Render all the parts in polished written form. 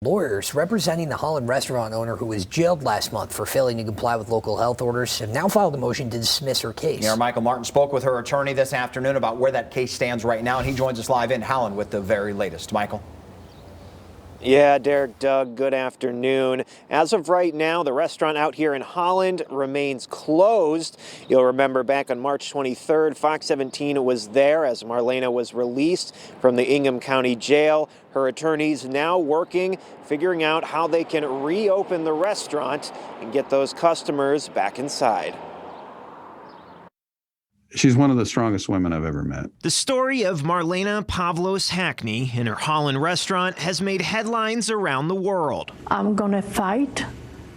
Lawyers representing the Holland restaurant owner who was jailed last month for failing to comply with local health orders have now filed a motion to dismiss her case. Mayor Michael Martin spoke with her attorney this afternoon about where that case stands right now, and he joins us live in Holland with the very latest. Michael. Yeah, Derek, Doug, good afternoon. As of right now, the restaurant out here in Holland remains closed. You'll remember back on March 23rd, Fox 17 was there as Marlena was released from the Ingham County Jail. Her attorneys now working, figuring out how they can reopen the restaurant and get those customers back inside. She's one of the strongest women I've ever met. The story of Marlena Pavlos Hackney in her Holland restaurant has made headlines around the world. I'm gonna fight,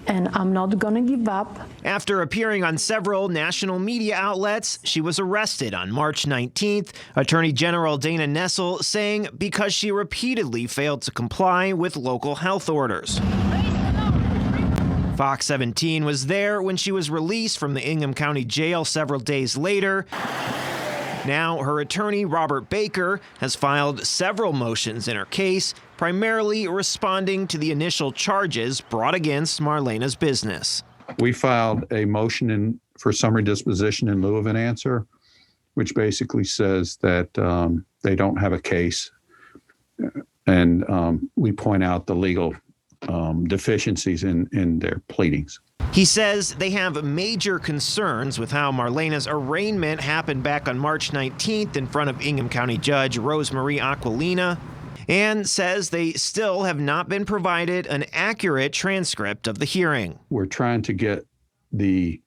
and I'm not gonna give up. After appearing on several national media outlets, she was arrested on March 19th, Attorney General Dana Nessel saying because she repeatedly failed to comply with local health orders. Fox 17 was there when she was released from the Ingham County Jail several days later. Now her attorney, Robert Baker, has filed several motions in her case, primarily responding to the initial charges brought against Marlena's business. We filed a motion for summary disposition in lieu of an answer, which basically says that they don't have a case, and we point out the legal deficiencies in their pleadings. He says they have major concerns with how Marlena's arraignment happened back on March 19th in front of Ingham County Judge Rosemarie Aquilina, and says they still have not been provided an accurate transcript of the hearing. We're trying to get an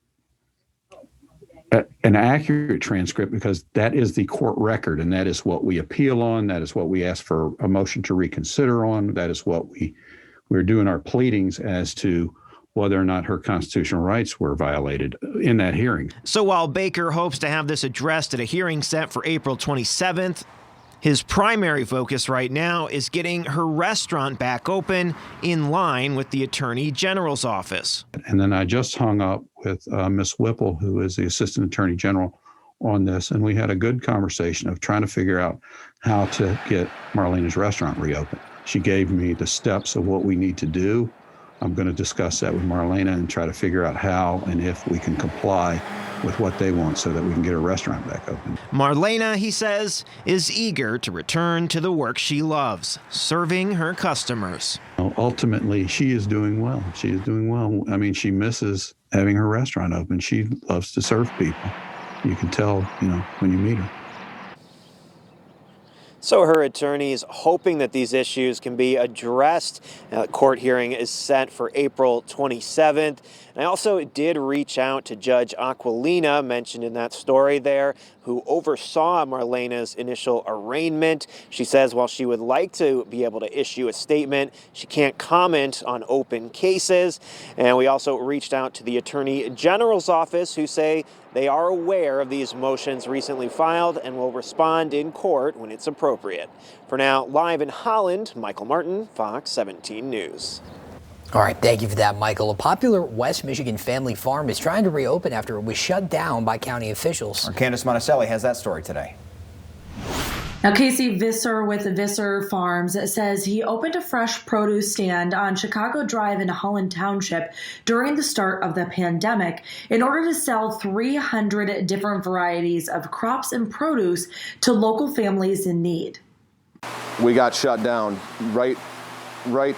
accurate transcript because that is the court record, and that is what we appeal on. That is what we ask for a motion to reconsider on. That is what we're doing our pleadings as to whether or not her constitutional rights were violated in that hearing. So while Baker hopes to have this addressed at a hearing set for April 27th, his primary focus right now is getting her restaurant back open in line with the Attorney General's office. And then I just hung up with Ms. Whipple, who is the Assistant Attorney General, on this, and we had a good conversation of trying to figure out how to get Marlena's restaurant reopened. She gave me the steps of what we need to do. I'm going to discuss that with Marlena and try to figure out how and if we can comply with what they want so that we can get her restaurant back open. Marlena, he says, is eager to return to the work she loves, serving her customers. Ultimately, she is doing well. She is doing well. I mean, she misses having her restaurant open. She loves to serve people. You can tell, when you meet her. So her attorneys hoping that these issues can be addressed. Court hearing is set for April 27th. And I also did reach out to Judge Aquilina, mentioned in that story there, who oversaw Marlena's initial arraignment. She says while she would like to be able to issue a statement, she can't comment on open cases. And we also reached out to the Attorney General's office, who say they are aware of these motions recently filed and will respond in court when it's appropriate. For now, live in Holland, Michael Martin, Fox 17 News. All right, thank you for that, Michael. A popular West Michigan family farm is trying to reopen after it was shut down by county officials. Our Candace Monticelli has that story today. Now, Casey Visser with Visser Farms says he opened a fresh produce stand on Chicago Drive in Holland Township during the start of the pandemic in order to sell 300 different varieties of crops and produce to local families in need. We got shut down right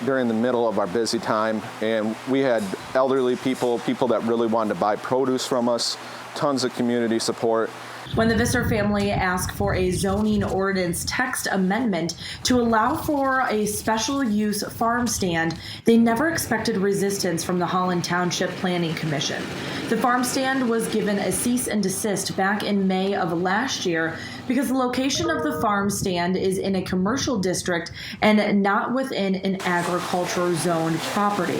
during the middle of our busy time, and we had elderly people that really wanted to buy produce from us, tons of community support. When the Visser family asked for a zoning ordinance text amendment to allow for a special use farm stand, they never expected resistance from the Holland Township Planning Commission. The farm stand was given a cease and desist back in May of last year because the location of the farm stand is in a commercial district and not within an agricultural zoned property.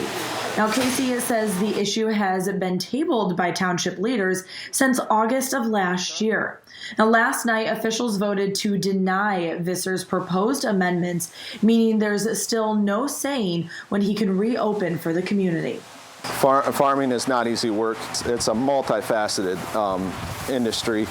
Now, Casey says the issue has been tabled by township leaders since August of last year. Now, last night, officials voted to deny Visser's proposed amendments, meaning there's still no saying when he can reopen for the community. Farming is not easy work. It's a multifaceted industry.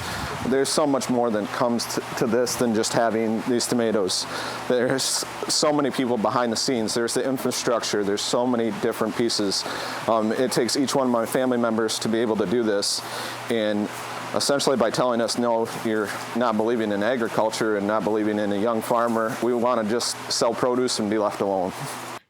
There's so much more that comes to this than just having these tomatoes. There's so many people behind the scenes. There's the infrastructure. There's so many different pieces. It takes each one of my family members to be able to do this. And essentially by telling us, no, you're not believing in agriculture and not believing in a young farmer, we want to just sell produce and be left alone.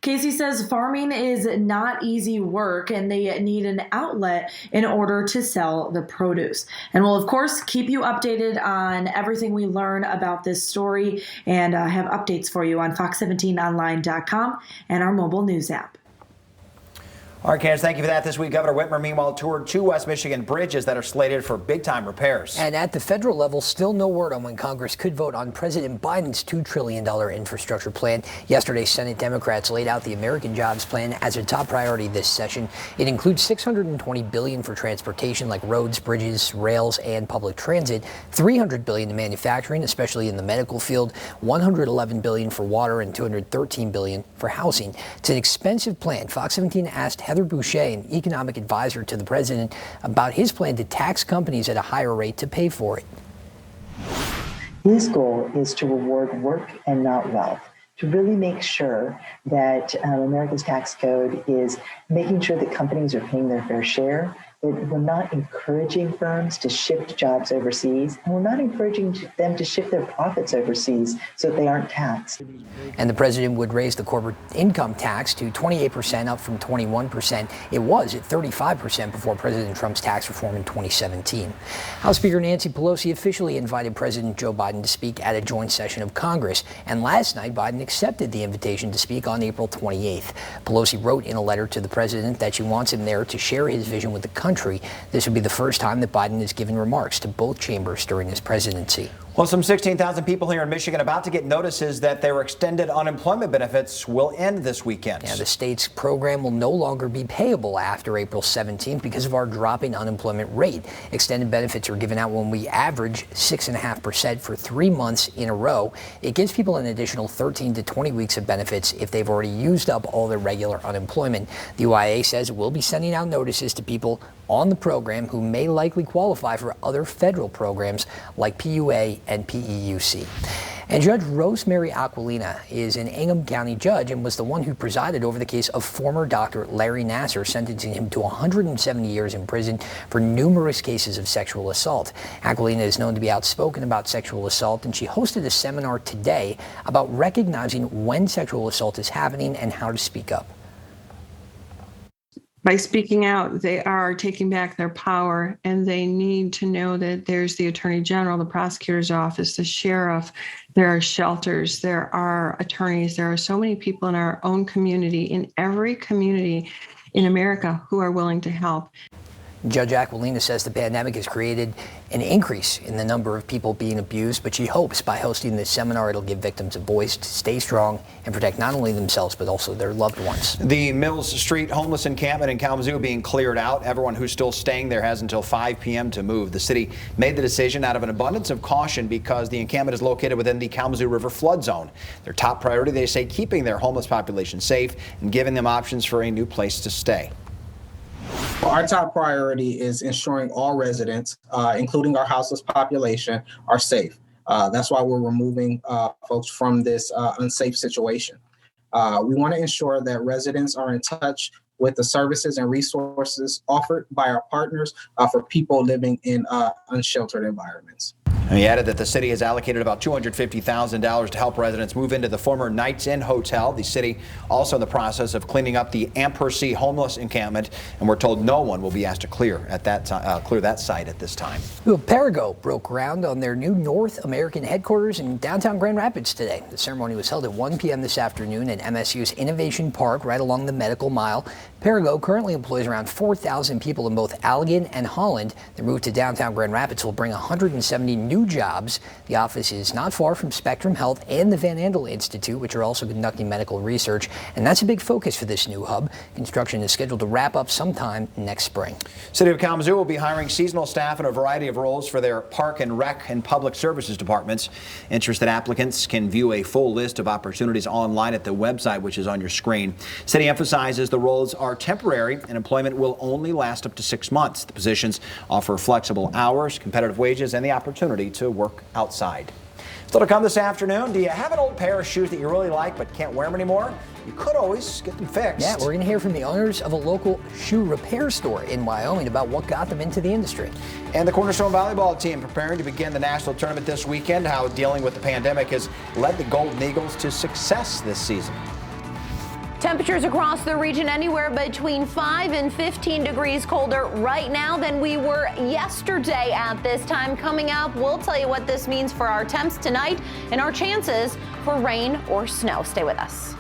Casey says farming is not easy work and they need an outlet in order to sell the produce. And we'll, of course, keep you updated on everything we learn about this story and have updates for you on fox17online.com and our mobile news app. All right, Candace, thank you for that. This week, Governor Whitmer, meanwhile, toured 2 West Michigan bridges that are slated for big-time repairs. And at the federal level, still no word on when Congress could vote on President Biden's $2 trillion infrastructure plan. Yesterday, Senate Democrats laid out the American Jobs Plan as a top priority this session. It includes $620 billion for transportation like roads, bridges, rails, and public transit, $300 billion to manufacturing, especially in the medical field, $111 billion for water, and $213 billion for housing. It's an expensive plan. Fox 17 asked Heather Boucher, an economic advisor to the president, about his plan to tax companies at a higher rate to pay for it. His goal is to reward work and not wealth, to really make sure that America's tax code is making sure that companies are paying their fair share, that we're not encouraging firms to shift jobs overseas, and we're not encouraging them to shift their profits overseas so that they aren't taxed. And the president would raise the corporate income tax to 28%, up from 21%. It was at 35% before President Trump's tax reform in 2017. House Speaker Nancy Pelosi officially invited President Joe Biden to speak at a joint session of Congress. And last night, Biden accepted the invitation to speak on April 28th. Pelosi wrote in a letter to the president that she wants him there to share his vision with the country. This would be the first time that Biden has given remarks to both chambers during his presidency. Well, some 16,000 people here in Michigan about to get notices that their extended unemployment benefits will end this weekend. Yeah, the state's program will no longer be payable after April 17th because of our dropping unemployment rate. Extended benefits are given out when we average 6.5% for 3 months in a row. It gives people an additional 13 to 20 weeks of benefits if they've already used up all their regular unemployment. The UIA says it will be sending out notices to people on the program who may likely qualify for other federal programs like PUA and PEUC. And Judge Rosemary Aquilina is an Ingham County judge and was the one who presided over the case of former Dr. Larry Nassar, sentencing him to 170 years in prison for numerous cases of sexual assault. Aquilina is known to be outspoken about sexual assault, and she hosted a seminar today about recognizing when sexual assault is happening and how to speak up. By speaking out, they are taking back their power, and they need to know that there's the Attorney General, the prosecutor's office, the sheriff, there are shelters, there are attorneys, there are so many people in our own community, in every community in America, who are willing to help. Judge Aquilina says the pandemic has created an increase in the number of people being abused, but she hopes by hosting this seminar it'll give victims a voice to stay strong and protect not only themselves but also their loved ones. The Mills Street homeless encampment in Kalamazoo being cleared out. Everyone who's still staying there has until 5 p.m. to move. The city made the decision out of an abundance of caution because the encampment is located within the Kalamazoo River flood zone. Their top priority, they say, keeping their homeless population safe and giving them options for a new place to stay. Our top priority is ensuring all residents, including our houseless population, are safe. That's why we're removing folks from this unsafe situation. We want to ensure that residents are in touch with the services and resources offered by our partners for people living in unsheltered environments. And he added that the city has allocated about $250,000 to help residents move into the former Knights Inn Hotel. The city also in the process of cleaning up the Ampersea homeless encampment, and we're told no one will be asked to clear that site at this time. Well, Perigo broke ground on their new North American headquarters in downtown Grand Rapids today. The ceremony was held at 1 p.m. this afternoon at MSU's Innovation Park right along the Medical Mile. Perigo currently employs around 4,000 people in both Allegan and Holland. The move to downtown Grand Rapids will bring 170 new new jobs. The office is not far from Spectrum Health and the Van Andel Institute, which are also conducting medical research. And that's a big focus for this new hub. Construction is scheduled to wrap up sometime next spring. City of Kalamazoo will be hiring seasonal staff in a variety of roles for their park and rec and public services departments. Interested applicants can view a full list of opportunities online at the website, which is on your screen. City emphasizes the roles are temporary and employment will only last up to 6 months. The positions offer flexible hours, competitive wages, and the opportunity to work outside. Still to come this afternoon, do you have an old pair of shoes that you really like but can't wear them anymore? You could always get them fixed. Yeah, we're going to hear from the owners of a local shoe repair store in Wyoming about what got them into the industry. And the Cornerstone volleyball team preparing to begin the national tournament this weekend. How dealing with the pandemic has led the Golden Eagles to success this season. Temperatures across the region anywhere between 5 and 15 degrees colder right now than we were yesterday at this time. Coming up, we'll tell you what this means for our temps tonight and our chances for rain or snow. Stay with us.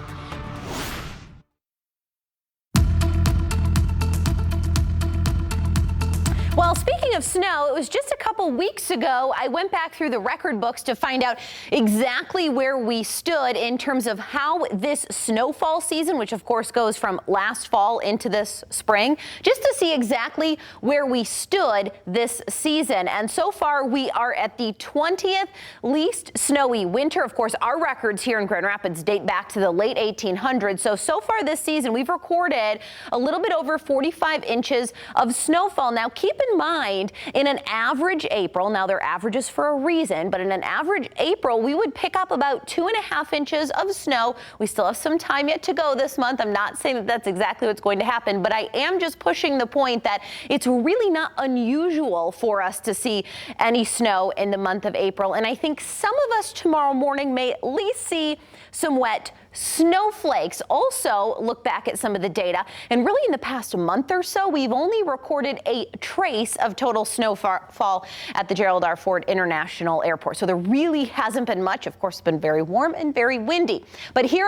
Well, speaking of snow, it was just a couple weeks ago I went back through the record books to find out exactly where we stood in terms of how this snowfall season, which of course goes from last fall into this spring, just to see exactly where we stood this season. And so far we are at the 20th least snowy winter. Of course, our records here in Grand Rapids date back to the late 1800s. So far this season, we've recorded a little bit over 45 inches of snowfall. Now, keep in mind, in an average April, now they're averages for a reason, but in an average April, we would pick up about 2.5 inches of snow. We still have some time yet to go this month. I'm not saying that that's exactly what's going to happen, but I am just pushing the point that it's really not unusual for us to see any snow in the month of April. And I think some of us tomorrow morning may at least see some wet snowflakes. Also, look back at some of the data, and really in the past month or so, we've only recorded a trace of total snowfall at the Gerald R. Ford International Airport. So there really hasn't been much. Of course, it's been very warm and very windy. But here